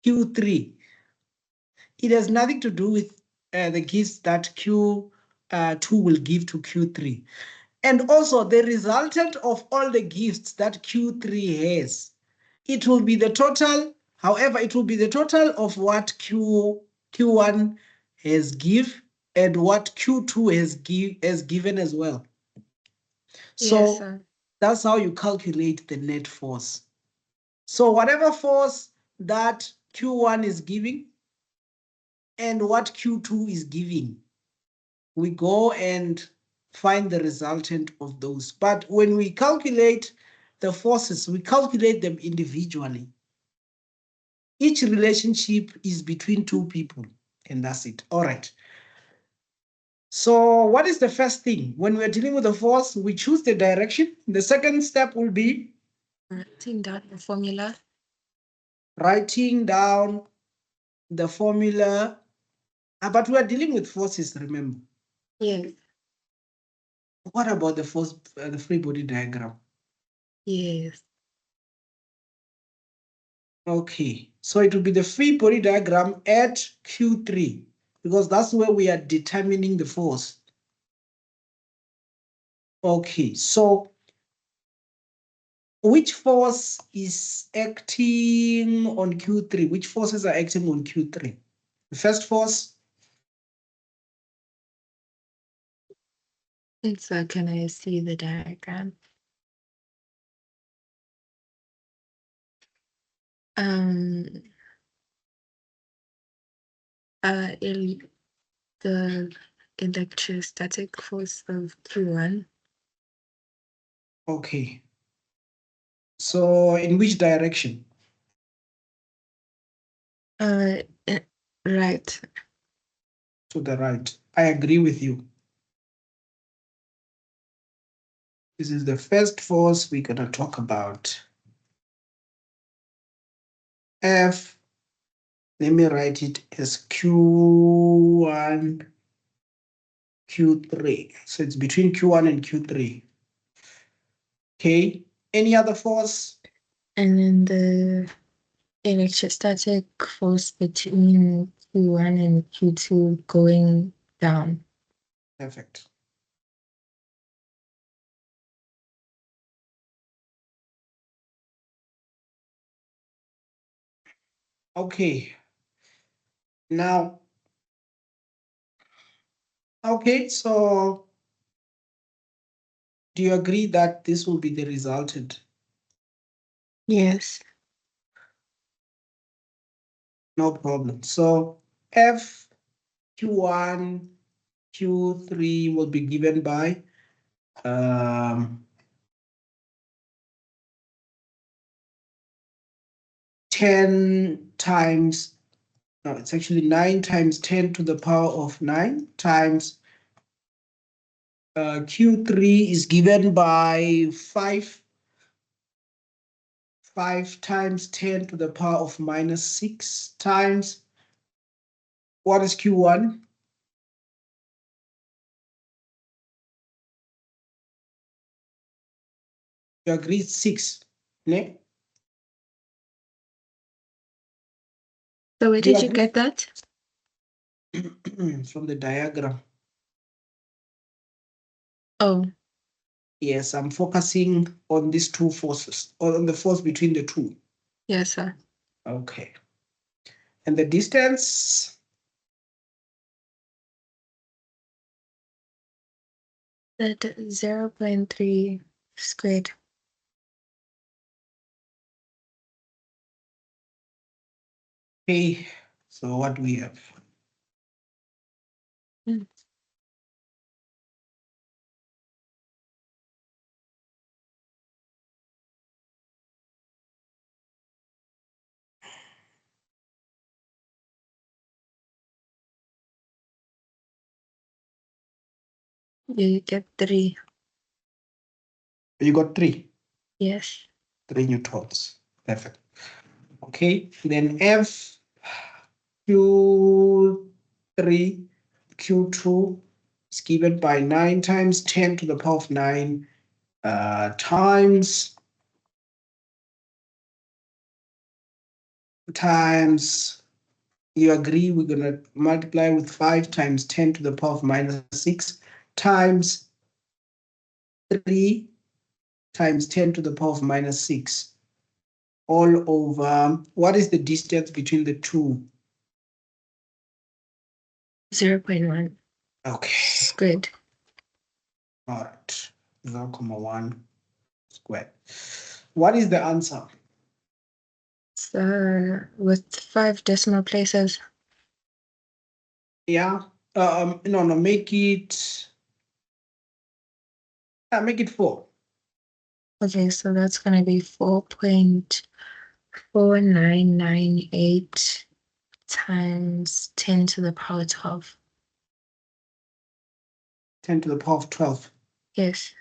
Q3. It has nothing to do with the gifts that Q2 will give to Q3. And also the resultant of all the gifts that Q3 has, it will be the total. However, it will be the total of what Q1 has give and what Q2 has given as well. So Yes, sir. that's how you calculate the net force. So whatever force that Q1 is giving and what Q2 is giving, we go and find the resultant of those. But when we calculate the forces, we calculate them individually. Each relationship is between two people, and that's it. All right. So what is the first thing? When we're dealing with the force, we choose the direction. The second step will be Writing down the formula. writing down the formula. But we are dealing with forces, remember. Yes. What about the force, the free body diagram? Yes. Okay, so it will be the free body diagram at Q3 because that's where we are determining the force. Okay, so which force is acting on Q3? Which forces are acting on Q3? The first force? So can I see the diagram? The electrostatic force of Q1. Okay. So in which direction? Right. To the right. I agree with you. This is the first force we're going to talk about. F, let me write it as Q1, Q3. So it's between Q1 and Q3. Okay. Any other force? And then the electrostatic force between Q1 and Q2 going down. Perfect. Okay. Now, okay, so do you agree that this will be the resultant? Yes. No problem. So F Q1, Q3 will be given by 10 times, no, it's actually 9 times 10 to the power of 9 times Q3 is given by 5 times 10 to the power of minus 6 times, what is Q1? You agree 6, ne? So where did you get that? From the diagram. Oh. Yes, I'm focusing on these two forces, or on the force between the two. Yes, sir. Okay. And the distance? That 0.3 squared. Okay, so what do we have? You get 3. You got 3? Yes. 3 newtons. Perfect. Okay, then F Q3, Q2 is given by 9 times 10 to the power of 9 times times, you agree we're going to multiply with 5 times 10 to the power of minus 6 times 3 times 10 to the power of minus 6 all over, what is the distance between the two? 0.1 Okay. squared. All right. 0.1 squared. What is the answer? So with 5 decimal places. Yeah. No, make it 4. Okay, so that's gonna be 4.4998 times 10 to the power 12. 10 to the power of 12. Yes.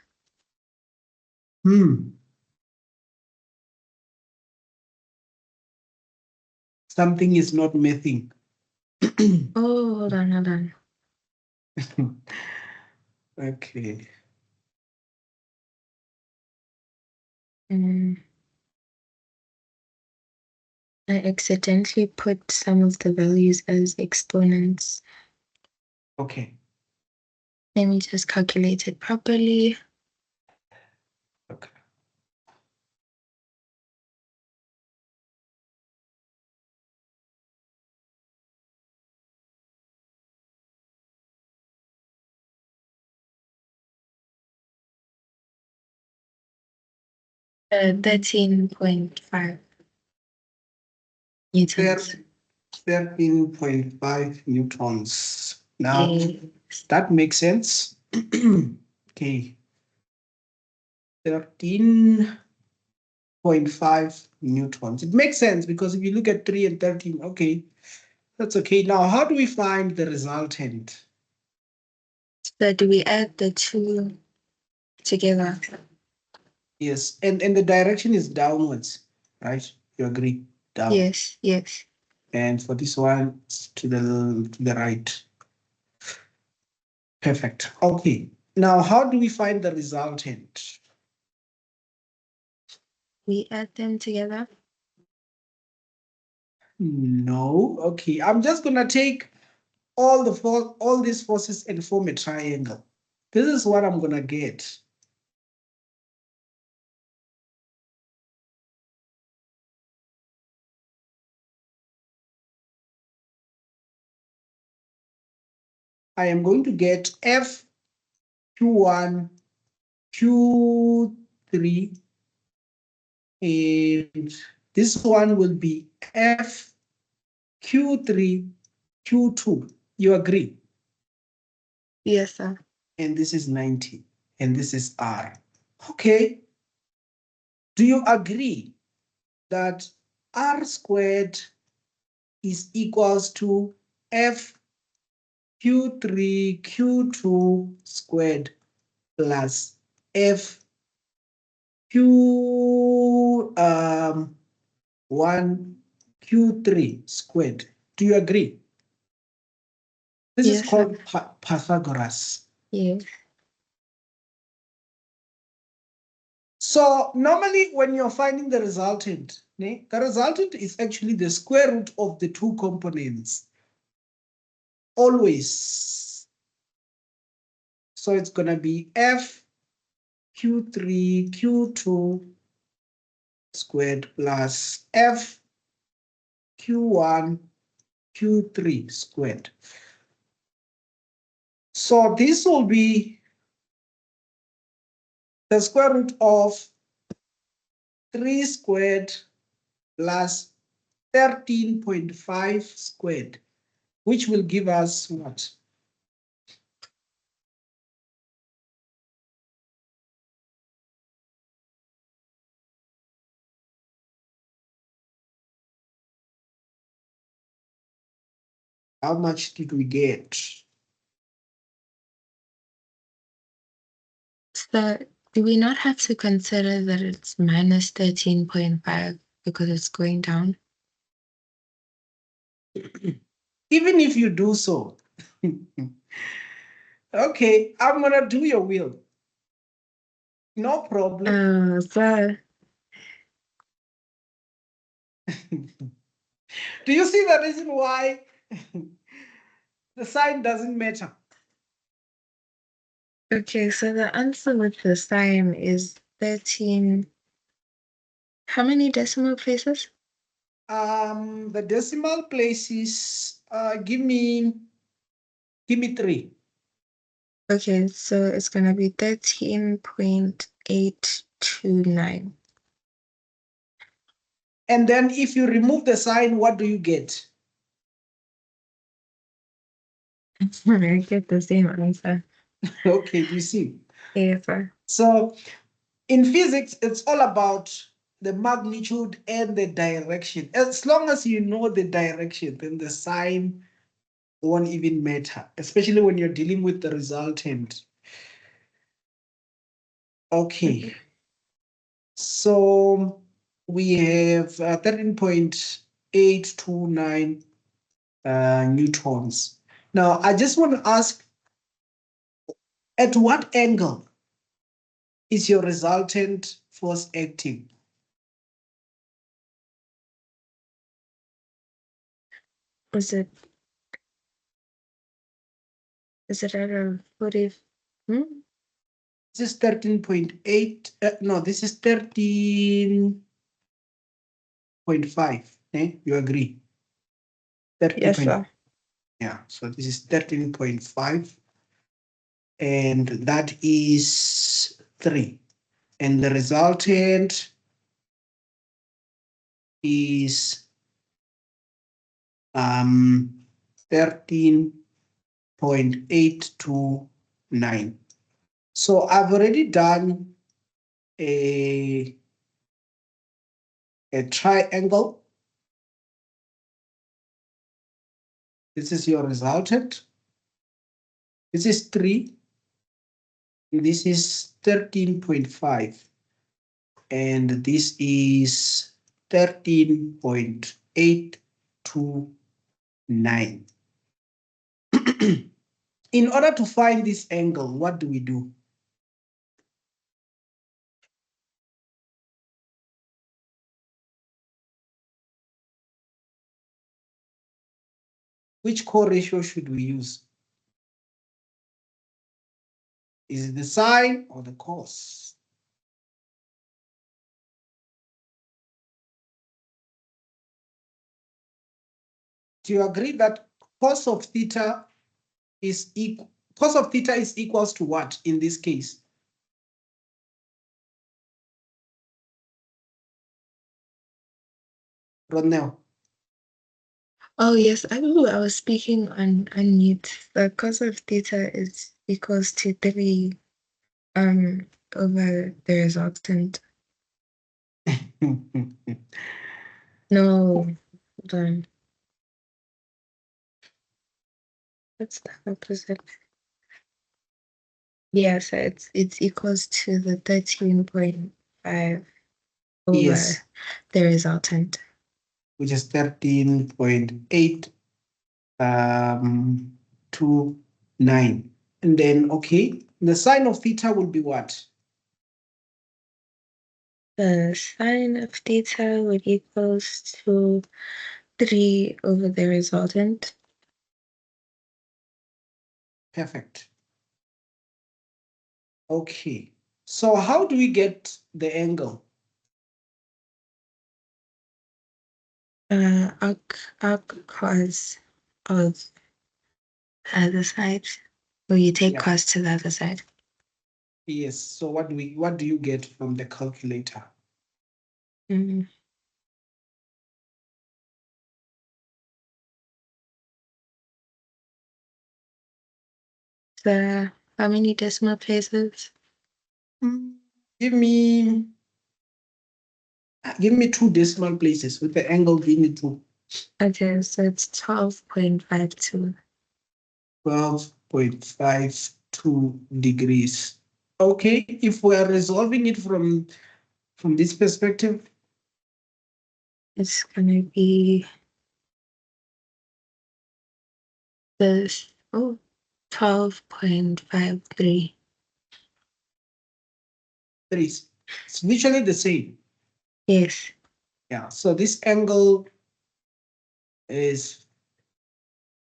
Something is not mathing. Oh, hold on. Okay. I accidentally put some of the values as exponents. Okay. Let me just calculate it properly. Okay. Uh, 13.5 newtons. 13.5 newtons. Now, Yes. that makes sense. Okay. 13.5 newtons. It makes sense because if you look at 3 and 13, okay, that's okay. Now, how do we find the resultant? So do we add the two together? Yes, and the direction is downwards, right? You agree? Down. Yes. And for this one, it's to the right. Perfect. Okay. Now, how do we find the resultant? We add them together. No. Okay. I'm just gonna take all these forces and form a triangle. This is what I'm gonna get. I am going to get F Q1, Q3, and this one will be F Q3, Q2. You agree? Yes, sir. And this is 90, and this is R. Okay. Do you agree that R squared is equals to F Q3 Q2 squared plus F Q 1 Q3 squared? Do you agree? This is Yes, sir. called Pythagoras. Yes. So normally when you're finding the resultant, the resultant is actually the square root of the two components. Always. So it's going to be F Q3 Q2 squared plus F Q1 Q3 squared. So this will be the square root of 3 squared plus 13.5 squared, which will give us what? How much did we get? So do we not have to consider that it's minus 13.5 because it's going down? Even if you do so, okay, I'm going to do your will. No problem. So Do you see the reason why the sign doesn't matter? Okay, so the answer with the sign is 13. How many decimal places? The decimal places, give me three. Okay, so it's gonna be 13.829. And then if you remove the sign, what do you get? I get the same answer. Okay, do you see? Yes, sir. So in physics, it's all about the magnitude and the direction. As long as you know the direction, then the sign won't even matter, especially when you're dealing with the resultant. Okay, so we have 13.829 newtons. Now, I just want to ask, at what angle is your resultant force acting? Is it at a 40? Hmm? This is 13.8, no, this is 13.5. You agree? 30 Yes, point, sir. yeah, so this is 13.5, and that is 3. And the resultant is 13.829. So I've already done a triangle. This is your resultant. This is 3. This is 13.5. And this is 13.829. In order to find this angle, what do we do? Which co-ratio should we use? Is it the sine or the cos? Do you agree that cos of theta is equals to what in this case? Ronel. Oh, yes. I was speaking on mute. The cos of theta is equals to 3 over the resultant. No, hold on. What's the opposite? Yeah, so it's equals to the 13.5 over Yes, the resultant. which is 13.8 to 9. And then, okay, the sine of theta will be what? The sine of theta would equals to 3 over the resultant. Perfect. Okay, so how do we get the angle? Arc cos of the other side. Or you take Yeah. cos to the other side. Yes, so what do you get from the calculator? Mm. So how many decimal places? Give me 2 decimal places with the angle being 2. Okay, so it's 12.52. 12.52 degrees. Okay, if we are resolving it from this perspective, It's gonna be this 12.53. it's literally the same. Yes. Yeah, so this angle is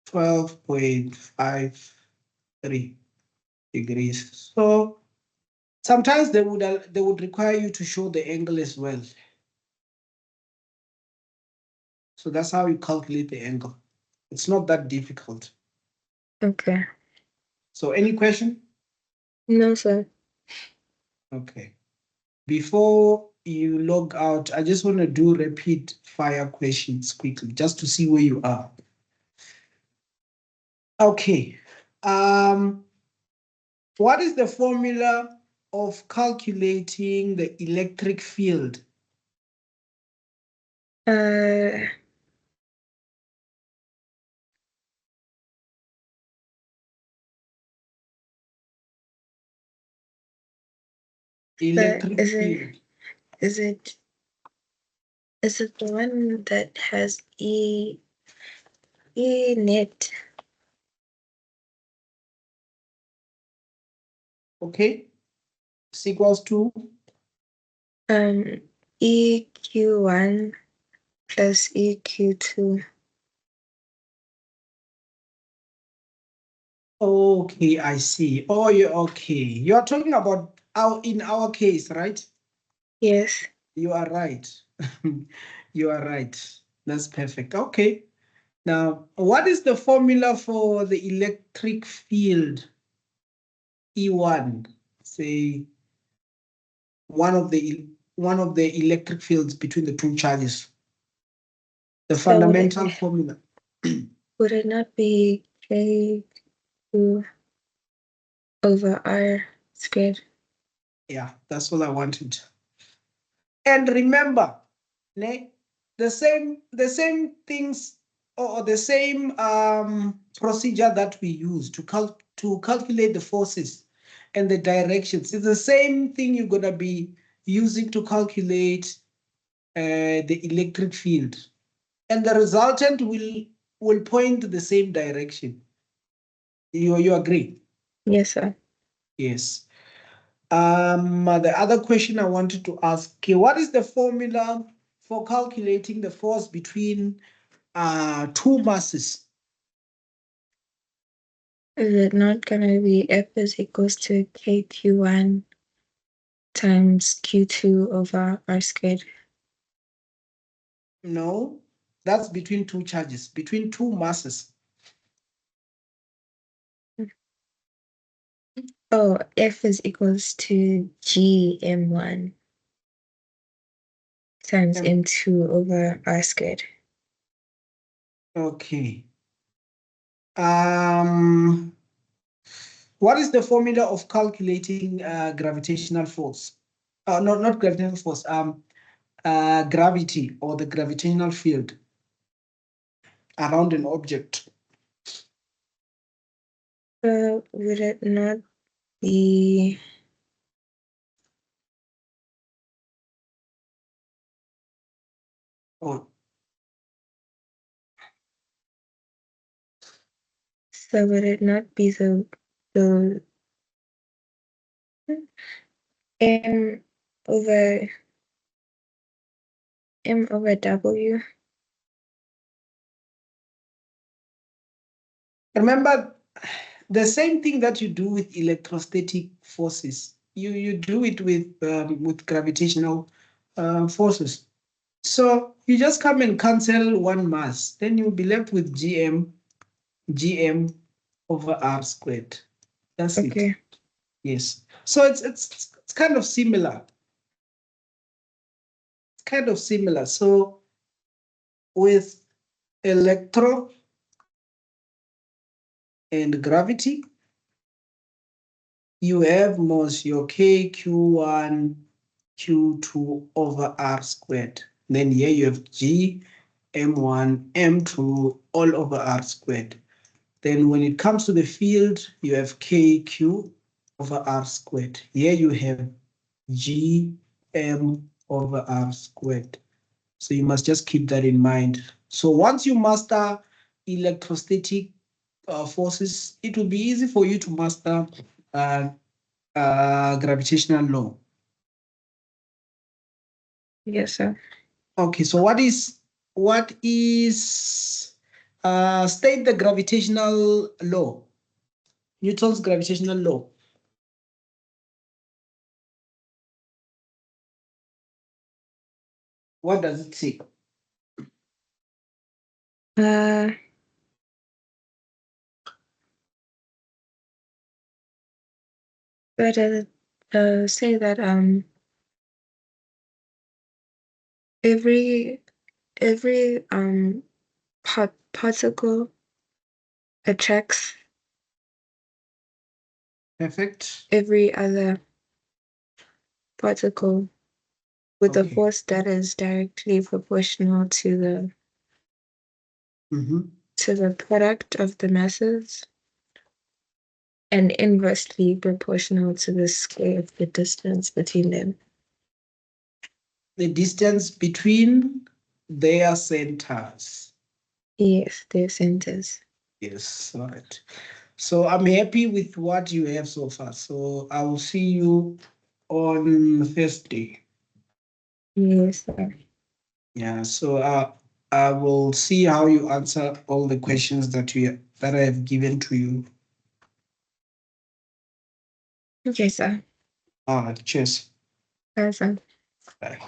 12.53 degrees. So sometimes they would require you to show the angle as well. So that's how you calculate the angle. It's not that difficult. Okay. So any question? No, sir. Okay. Before you log out, I just want to do rapid fire questions quickly, just to see where you are. Okay. What is the formula of calculating the electric field? Electric Is field. is it is it the one that has E net? Okay. Is equals to EQ1 plus EQ2. okay, I see. Oh, you're okay. You are talking about in our case, right? Yes. You are right. You are right. That's perfect. Okay. Now, what is the formula for the electric field E1? Say one of the electric fields between the two charges. The So fundamental formula. would it not be K2 over R squared? Yeah, that's what I wanted. And remember, the same things or the same procedure that we use to calculate the forces and the directions. It's the same thing you're gonna be using to calculate the electric field, and the resultant will point to the same direction. You agree? Yes, sir. Yes. The other question I wanted to ask, okay, what is the formula for calculating the force between two masses? Is it not gonna be F is equals to KQ1 times Q2 over R squared? No, that's between two charges, between two masses. Oh, F is equals to GM1 times M2 over R squared. Okay. What is the formula of calculating gravitational force? Not gravitational force. Gravity or the gravitational field around an object. Would it not be Oh, so would it not be the M over W? remember, the same thing that you do with electrostatic forces, you do it with gravitational forces. So you just come and cancel one mass, then you'll be left with gm over r squared. That's Okay. it. Yes. So it's kind of similar. It's kind of similar. So with electro and gravity, you have most your k q1 q2 over r squared. Then here you have g m1 m2 all over r squared. Then when it comes to the field, you have kq over r squared. Here you have g m over r squared. So you must just keep that in mind. So once you master electrostatic forces, it will be easy for you to master uh, gravitational law. Yes, sir. Okay, so what is State the gravitational law. Newton's gravitational law. What does it say? Uh, but say that every particle attracts Perfect. every other particle with a Okay. force that is directly proportional Mm-hmm. to the product of the masses and inversely proportional to the square of the distance between them. The distance between their centers. Yes, their centers. Yes, all right. So I'm happy with what you have so far. So I will see you on Thursday. Yes, sir. Yeah. So I will see how you answer all the questions that I have given to you. Okay, sir. Cheers. Bye, sir. Bye.